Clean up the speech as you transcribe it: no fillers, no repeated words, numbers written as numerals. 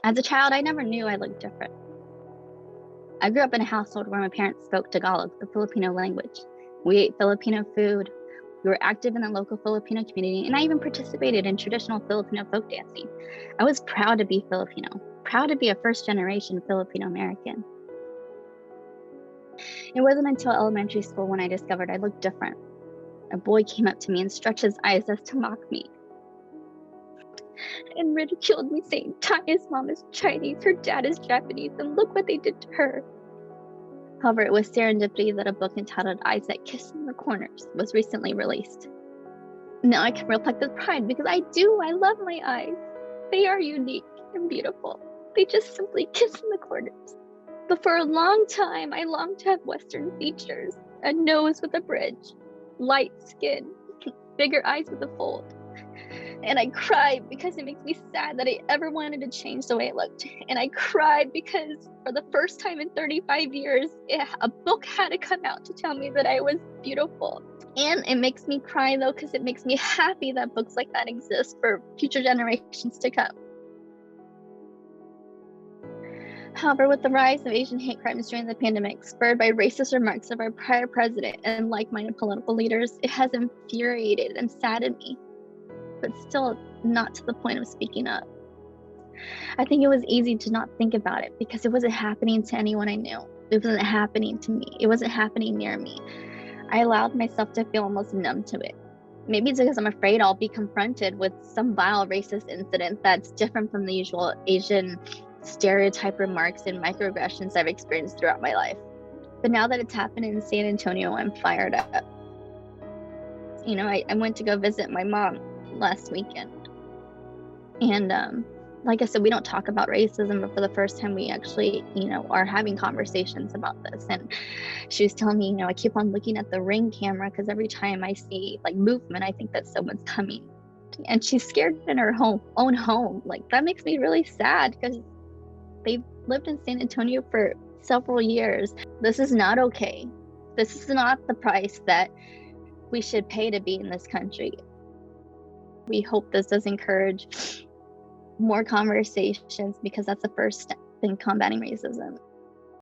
As a child, I never knew I looked different. I grew up in a household where my parents spoke Tagalog, the Filipino language. We ate Filipino food. We were active in the local Filipino community, and I even participated in traditional Filipino folk dancing. I was proud to be Filipino, proud to be a first-generation Filipino American. It wasn't until elementary school when I discovered I looked different. A boy came up to me and stretched his eyes as to mock me and ridiculed me, saying, "Tanya's mom is Chinese, her dad is Japanese, and look what they did to her." However, it was serendipity that a book entitled Eyes That Kiss in the Corners was recently released. Now I can reflect with pride because I love my eyes. They are unique and beautiful. They just simply kiss in the corners. But for a long time, I longed to have Western features, a nose with a bridge, light skin, bigger eyes with a fold. And I cried because it makes me sad that I ever wanted to change the way I looked. And I cried because for the first time in 35 years, a book had to come out to tell me that I was beautiful. And it makes me cry though, because it makes me happy that books like that exist for future generations to come. However, with the rise of Asian hate crimes during the pandemic, spurred by racist remarks of our prior president and like-minded political leaders, it has infuriated and saddened me, but still not to the point of speaking up. I think it was easy to not think about it because it wasn't happening to anyone I knew. It wasn't happening to me. It wasn't happening near me. I allowed myself to feel almost numb to it. Maybe it's because I'm afraid I'll be confronted with some vile racist incident that's different from the usual Asian stereotype remarks and microaggressions I've experienced throughout my life. But now that it's happened in San Antonio, I'm fired up. I went to go visit my mom last weekend. And like I said, we don't talk about racism, but for the first time we actually, are having conversations about this. And she was telling me, I keep on looking at the Ring camera because every time I see like movement, I think that someone's coming. And she's scared in her own home. Like that makes me really sad because they've lived in San Antonio for several years. This is not okay. This is not the price that we should pay to be in this country. We hope this does encourage more conversations because that's the first step in combating racism.